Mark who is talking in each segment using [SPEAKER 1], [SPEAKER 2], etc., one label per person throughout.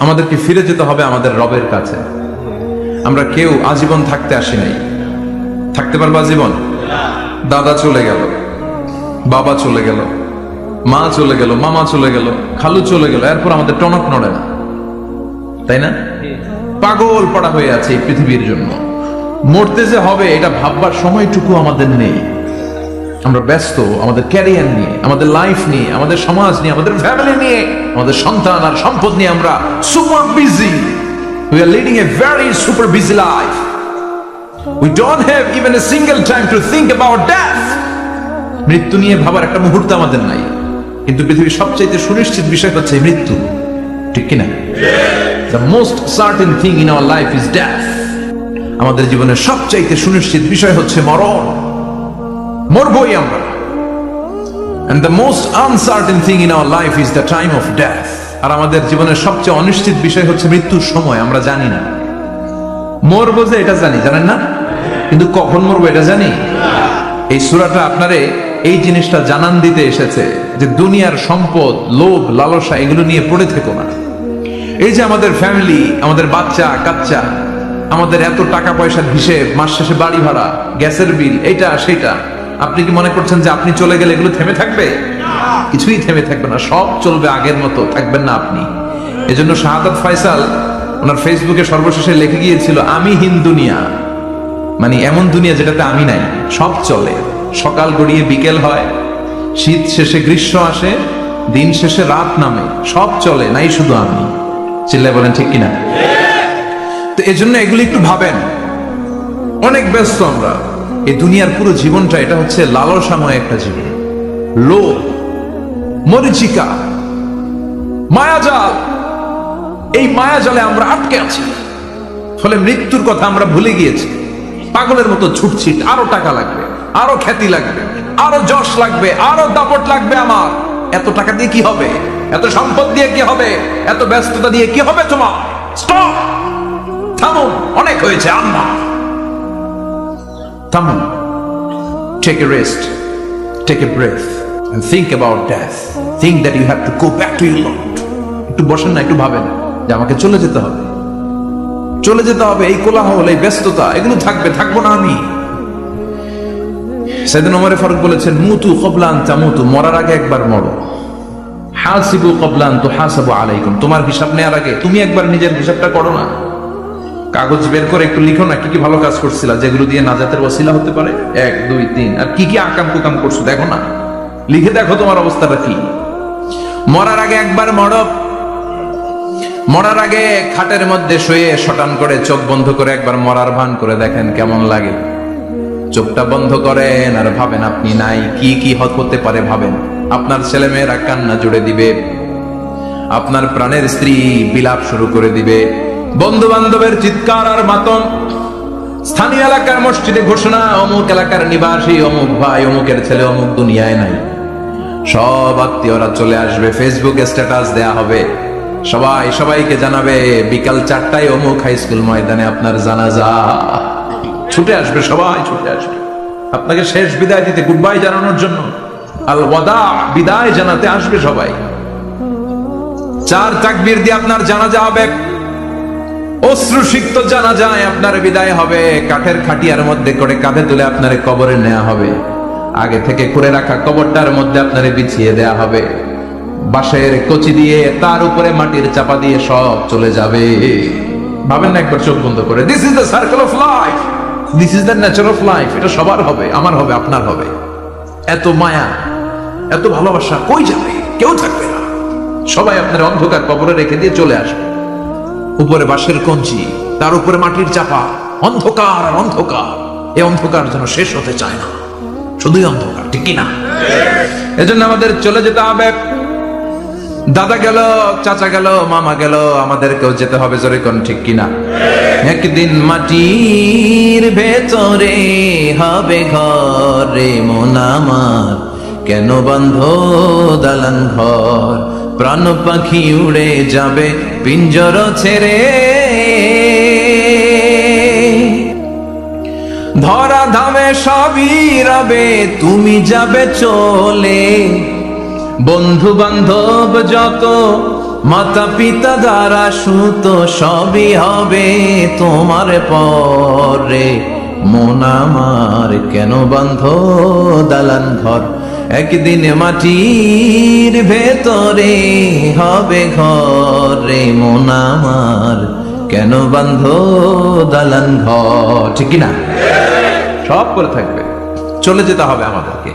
[SPEAKER 1] আমাদেরকে ফিরে যেতে হবে আমাদের রবের কাছে। আমরা কেউ আজীবন থাকতে আসি নাই। থাকতে পারবো আজীবন? দাদা চলে গেল, বাবা চলে গেল, মা চলে গেল, মামা চলে গেল, খালু চলে গেল, এরপর আমাদের টনক নড়ে না, তাই না? পাগল পড়া হয়ে আছে এই পৃথিবীর জন্য। মরতে যে হবে এটা ভাববার সময়টুকু আমাদের নেই। আমরা ব্যস্ত আমাদের ক্যারিয়ার নিয়ে, আমাদের লাইফ নিয়ে, আমাদের সমাজ নিয়ে, আমাদের ফ্যামিলি নিয়ে, আমাদের সন্তান আর সম্পদ নিয়ে আমরা super busy. We are leading a very super busy life. We don't have even a single time to think about death. মৃত্যু নিয়ে ভাবার একটা মুহূর্ত আমাদের নাই। কিন্তু পৃথিবীর সবচেয়ে সুনিশ্চিত বিষয় হচ্ছে মৃত্যু, ঠিক কিনা? The most certain thing in our life is death. আমাদের জীবনের সবচেয়ে সুনিশ্চিত বিষয় হচ্ছে মরণ। মরবই আমরা। And the most uncertain thing in our life is the time of death. আর আমাদের জীবনের সবচেয়ে অনিশ্চিত বিষয় হচ্ছে মৃত্যুর সময়। আমরা জানি না। মরবো যে এটা জানি, জানেন না? কিন্তু কখন মরবো এটা জানি? এই সূরাটা আপনারে এই জিনিসটা জানান দিতে এসেছে যে দুনিয়ার সম্পদ, লোভ, লালসা এগুলো নিয়ে পড়ে থেকো না। এই যে আমাদের ফ্যামিলি, আমাদের বাচ্চা কাচ্চা, আমাদের এত টাকা পয়সার হিসেব, মাস শেষে বাড়ি ভাড়া, গ্যাসের বিল, এটা সেটা, আপনি কি মনে করছেন যে আপনি চলে গেলে এগুলো থেমে থাকবে? কিছুই থেমে থাকবে না, সব চলবে আগের মতো, থাকবেন না আপনি। এজন্য শাহাদাত ফয়সাল ওনার ফেসবুকে সর্বশেষে লিখে গিয়েছিল, আমি হীন দুনিয়া, মানে এমন দুনিয়া যেটাতে আমি নাই, সব চলে। সকাল গড়িয়ে বিকেল হয়, শীত শেষে গ্রীষ্ম আসে, দিন শেষে রাত নামে, সব চলে, নাই শুধু আমি। চিল্লায় বলেন ঠিক কিনা? তো এজন্য এগুলি একটু ভাবেন। অনেক ব্যস্ত আমরা। এই দুনিয়ার পুরো জীবনটা এটা হচ্ছে লালসাময় একটা জীবন, লোভ, মরিচিকা, মায়াজাল। এই মায়াজালে আমরা আটকে আছি, ফলে মৃত্যুর কথা আমরা ভুলে গিয়েছি। পাগলের মতো ছুটছি, আরো টাকা লাগবে, আরো খ্যাতি লাগবে, আরো যশ লাগবে, আরো দাপট লাগবে আমার। এত টাকা দিয়ে কি হবে? এত সম্পদ দিয়ে কি হবে? এত ব্যস্ততা দিয়ে কি হবে তোমার? স্টপ, থামুন, অনেক হয়েছে। আম্মা থামুন, take a rest, take a breath and think about death. Think that you have to go back to your Lord. একটু বসেন না, একটু ভাবেন যে আমাকে চলে যেতে হবে, চলে যেতে হবে। এই কোলাহল, এই ব্যস্ততা এগুলো থাকবে, থাকবো না আমি। সাইয়েদনা ওমর ফারুক বলেছেন, মুতু ক্বাবলা আন তামুতু, মরার আগে একবার মরো। হাসিবু ক্বাবলা আন তুহাসাবু আলাইকুম, তোমার হিসাব নেওয়ার আগে তুমি একবার নিজের হিসাবটা করো না। কাগজ বের করে একটু লিখো না, কি কি ভালো কাজ করছিলা যেগুলো দিয়ে নাজাতের ওসিলা হতে পারে, 1 2 3, আর কি কি আকাম কুকাম করছো দেখো না, লিখে দেখো তোমার অবস্থাটা কি। মরার আগে একবার মরো। মরার আগে খাটের মধ্যে শুয়ে শটান করে চোখ বন্ধ করে একবার মরার ভান করে দেখেন কেমন লাগে। চোখটা বন্ধ করেন আর ভাবেন আপনি নাই, কি কি হতে পারে ভাবেন। আপনার ছেলে মেয়েরা কান্না জুড়ে দিবে, আপনার প্রাণের স্ত্রী বিলাপ শুরু করে দিবে, বন্ধু বান্ধবের চিৎকার আর মাতম, স্থানীয় এলাকার মসজিদে ঘোষণা, অমুক এলাকার নিবাসী অমুক ভাই অমুকের ছেলে অমুক দুনিয়ায় নাই। সব আত্মীয়রা চলে আসবে, ফেসবুকে স্ট্যাটাস দেয়া হবে, সবাই সবাইকে জানাবে বিকাল 4টায় অমুক হাই স্কুল ময়দানে আপনার জানাজা। ছুটে আসবে, সবাই ছুটে আসবে আপনাকে শেষ বিদায় দিতে, গুড বাই জানানোর জন্য, আল ওয়াদা, বিদায় জানাতে আসবে সবাই। 4 তাকবীর দিয়ে আপনার জানাজা হবে, অশ্রুসিক্ত জানাজায় আপনার বিদায় হবে। কাঠের খাটিয়ার মধ্যে করে কাঁধে তুলে আপনার কবরে নেওয়া হবে, আগে থেকে করে রাখা কবরটার মধ্যে আপনারে বিছিয়ে দেয়া হবে, বাঁশের কচি দিয়ে তার উপরে মাটির চাপা দিয়ে সব চলে যাবে। ভাবেন না একবার চোখ বন্ধ করে, this is the circle of life, this is the nature of life. এটা সবার হবে, আমার হবে, আপনার হবে। এত মায়া, এত ভালোবাসা কই যাবে? কেউ থাকবে না, সবাই আপনার অন্ধকার কবরে রেখে দিয়ে চলে আসবে। উপরে বাঁশের কঞ্চি, তার উপরে মাটির চাপা, অন্ধকার আর অন্ধকার। এই অন্ধকার যেন শেষ হতে চায় না, শুধুই অন্ধকার, ঠিক কিনা? এজন্য আমাদের চলে যেতে হবে। দাদা গেল, চাচা গেল, মামা গেল, আমাদেরকেও যেতে হবে, জোরে কোন ঠিক কিনা? একদিন মাটির ভেতরে হবে ঘরে মন আমার, কেন বন্ধ দালান ঘর, প্রাণ পাখি উড়ে যাবে পিঞ্জর ছেড়ে, ধরা ধামে সবই রবে, তুমি যাবে চলে, বন্ধু বান্ধব যত মাতা পিতা দ্বারা সুত সবই হবে তোমার পরে। মন আমার কেন বাঁধ দালান ঘর, একদিন মাটির ভেতরে হবে ঘর রে। মন আমার কেন বাঁধ দালান ঘর, ঠিক কিনা? সব করে থাকবে, চলে যেতে হবে আমাদেরকে।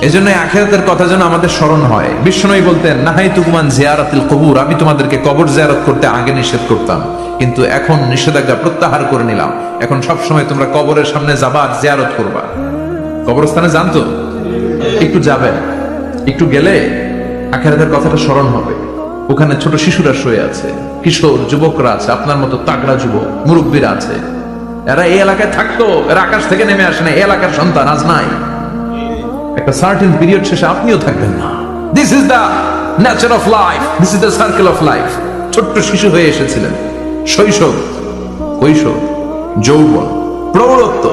[SPEAKER 1] এজন্য আখিরাতের কথা যেন আমাদের স্মরণ হয়। বিশ্বনবী বলতেন, নাহাইতুকুমান জিয়ারাতিল কবুর, আমি তোমাদেরকে কবর জিয়ারত করতে আগে নিষেধ করতাম, কিন্তু এখন নিষেধাজ্ঞা প্রত্যাহার করে নিলাম। এখন সব সময় তোমরা কবরের সামনে যাবা আর জিয়ারত করবা। কবরস্থানে জানতো একটু যাবেন, একটু গেলে আখিরাতের কথাটা স্মরণ হবে। ওখানে ছোট শিশুরা শুয়ে আছে, কিশোর যুবকরা আছে, আপনার মতো তাগড়া যুবক মুরব্বীরা আছে। এরা এই এলাকায় থাকতো, এরা আকাশ থেকে নেমে আসে না, এই এলাকার সন্তান আজ নাই। একটা সার্টেন পিরিয়ড শেষে আপনিও থাকবেন না। This is the nature of life, this is the circle of life. ছোট্ট শিশু হয়ে এসেছিলেন, শৈশব, কৈশোর, যৌবন, প্রৌঢ়ত্ব।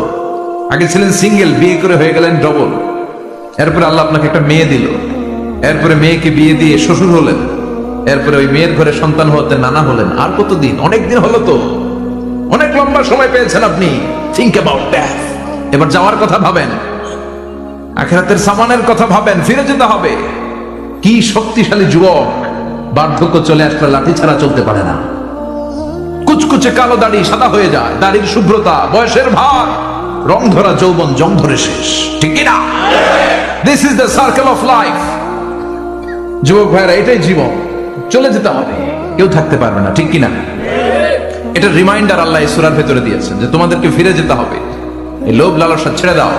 [SPEAKER 1] আগে ছিলেন সিঙ্গেল, বিয়ে করে হয়ে গেলেন ডবল। এরপরে আল্লাহ আপনাকে একটা মেয়ে দিল, এরপরে মেয়েকে বিয়ে দিয়ে শ্বশুর হলেন, এরপরে ওই মেয়ের ঘরে সন্তান হতে নানা হলেন। আর কতদিন? অনেক দিন হলো তো, অনেক লম্বা সময় পেয়েছেন আপনি। Think about that. এবার যাওয়ার কথা ভাবেন, আখিরাতের সামানের কথা ভাবেন, ফিরে যেতে হবে। কি শক্তিশালী যুবক, বার্ধক্য চলে আসলে লাঠি ছাড়া চলতে পারে না। কুচকুচে কালো দাড়ি সাদা হয়ে যায়, দাড়ির শুভ্রতা, বয়সের ভার, রং ধরা যৌবন জং ধরে শেষ, ঠিক কিনা? This is the circle of life. যুবক ভাইরা, এটাই জীবন, চলে যেতে হবে, কেউ থাকতে পারবে না, ঠিক কিনা? এটা রিমাইন্ডার আল্লাহ এই সূরার ভেতরে দিয়েছেন যে তোমাদেরকে ফিরে যেতে হবে। এই লোভ লালসা ছেড়ে দাও।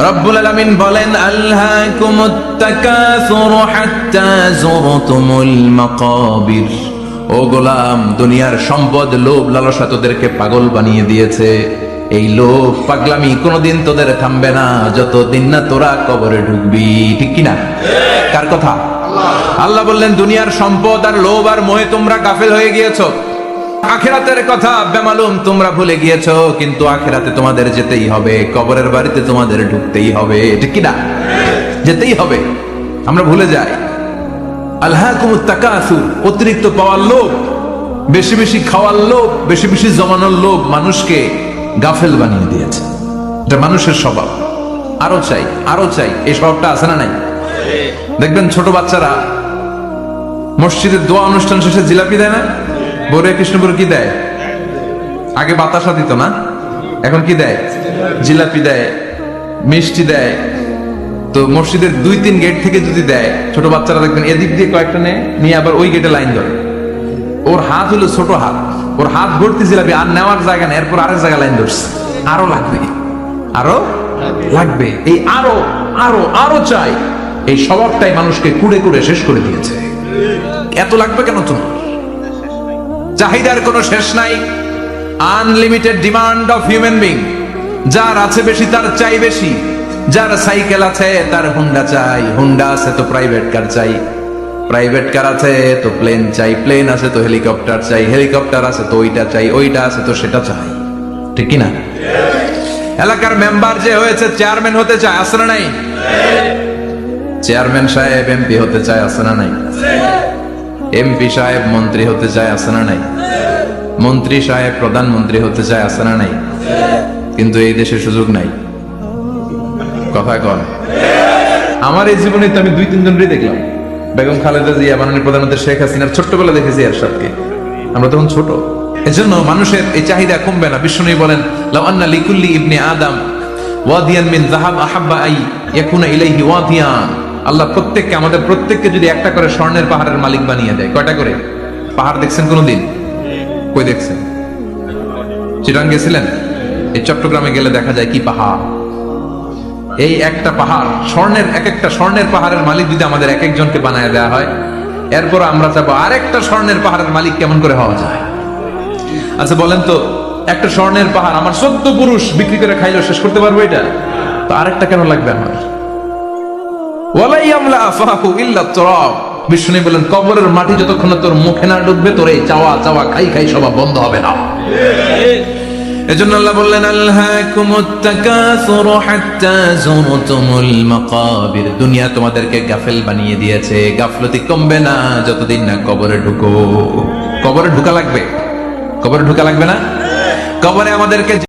[SPEAKER 1] রব্বুল আলামিন বলেন, আলহাকুমুত তাকাসুরু হাত্তা যুরতুমুল মাকাবির। ও গোলাম, দুনিয়ার সম্পদ, লোভ লালসা তোদেরকে পাগল বানিয়ে দিয়েছে। এই লোভ পাগলামি কোনোদিন তোদের থামবে না যতদিন না তোরা কবরে ঢুকবি, ঠিক কিনা? কার কথা? আল্লাহ বললেন, দুনিয়ার সম্পদ আর লোভ আর মোহে তোমরা গাফেল হয়ে গিয়েছো। আখিরাতের কথা বেমালুম তোমরা ভুলে গিয়েছো, কিন্তু আখিরাতে তোমাদের যেতেই হবে, কবরের বাড়িতে তোমাদের ঢুকতেই হবে, ঠিক কিনা? যেতেই হবে। আমরা ভুলে যাই। আলহাকুমুত তাকাসুর, অতিরিক্ত পাওয়ার লোভ, বেশি বেশি খাওয়ার লোভ, বেশি বেশি জমানোর লোভ মানুষকে গাফেল বানিয়ে দিয়েছে। এটা মানুষের স্বভাব। আরো চাই, আরো চাই, এই স্বভাবটা আছে না নাই? দেখবেন ছোট বাচ্চারা মসজিদের দোয়া অনুষ্ঠান শেষে জিলাপি দেয় না? বরে কৃষ্ণপুর কি দেয়? আগে বাতাসা দিত না, এখন কি দেয়? জিলাপি দেয়, মিষ্টি দেয়। তো মসজিদের 2-3 গেট থেকে যদি দেয়, ছোট বাচ্চারা দেখবেন এদিক দিয়ে কয়েকটা নিয়ে আবার ওই গেটে লাইন ধরে। ওর হাত হলো ছোট হাত, ওর হাত ভর্তি জিলাপি, আর নেওয়ার জায়গা নেই, এরপর আরেক জায়গায় লাইন ধরছে। আরো লাগবে, আরো লাগবে, এই আরো আরো আরো চাই। এই স্বভাবটাই মানুষকে কুড়ে কুড়ে শেষ করে দিয়েছে। এত লাগবে কেন তোমার? চাহিদার কোনো শেষ নাই। Unlimited demand of human being. যার আছে বেশি তার চাই বেশি। যার সাইকেল আছে তার হুন্ডা চাই, হুন্ডা আছে তো প্রাইভেট কার চাই, প্রাইভেট কার আছে তো প্লেন চাই, প্লেন আছে তো হেলিকপ্টার চাই, হেলিকপ্টার আছে তো ওইটা চাই, ওইটা আছে তো সেটা চাই, ঠিক কিনা? এলাকার মেম্বার যে হয়েছে চেয়ারম্যান হতে চায়, আছে না নাই? চেয়ারম্যান সাহেব এমপি হতে চায়, আছে না নাই? এমপি সাহেব মন্ত্রী হতে চায়, আছে না নাই? মন্ত্রী সাহেব প্রধানমন্ত্রী হতে চায়, আছে না নাই? কিন্তু এই দেশে সুযোগ নাই। কথা কন। আমার এই জীবনে তো আমি 2-3 জনই দেখলাম। বেগম খালেদা জিয়া, মাননীয় প্রধানমন্ত্রী শেখ হাসিনার ছোট্টবেলা দেখেছি এরশাদকে। আমরা তখন ছোট। এজন্য মানুষের এই চাহিদা কমবে না। বিশ্বনবী বলেন, লাউ আন্না লিকুল্লি ইবনে আদম ওয়াদিয়ান মিন যাহাব আহাব্বা আই ইয়াকুনা ইলাইহি ওয়াদিয়ান। আল্লাহ প্রত্যেককে, আমাদের প্রত্যেককে যদি একটা করে স্বর্ণের পাহাড়ের মালিক বানিয়ে দেয়। কয়টা করে পাহাড় দেখছেন কোনদিন? কই দেখছেন? চিটাং গেছিলেন? এই চট্টগ্রামে গেলে দেখা যায় কি পাহাড়। এই একটা পাহাড় স্বর্ণের, এক একটা স্বর্ণের পাহাড়ের মালিক যদি আমাদের এক একজনকে বানায় দেওয়া হয়, এরপর আমরা চাবো আরেকটা স্বর্ণের পাহাড়ের মালিক কেমন করে হওয়া যায়। আচ্ছা বলেন তো, একটা স্বর্ণের পাহাড় আমার 14 পুরুষ বিক্রি করে খাইলেও শেষ করতে পারবো এটা? তো আরেকটা কেন লাগবে আমার? ওয়ালাই আমলা আফাহু ইল্লা তুরাব। বিষ্ণু বলেন, কবরের মাটি যতক্ষণ তোর মুখে না ঢুকবে, তোর এই চাওয়া চাওয়া খাই খাই স্বভাব বন্ধ হবে না। এজন্য আল্লাহ বললেন আলহাকুমুত তাকাসুরু হাত্তা যুরতুমুল মাকাবির। দুনিয়া তোমাদেরকে গাফেল বানিয়ে দিয়েছে, গাফলতি কমবে না যতদিন না কবরে ঢুকো। কবরে ঢুকা লাগবে, কবরে ঢুকা লাগবে না? কবরে আমাদেরকে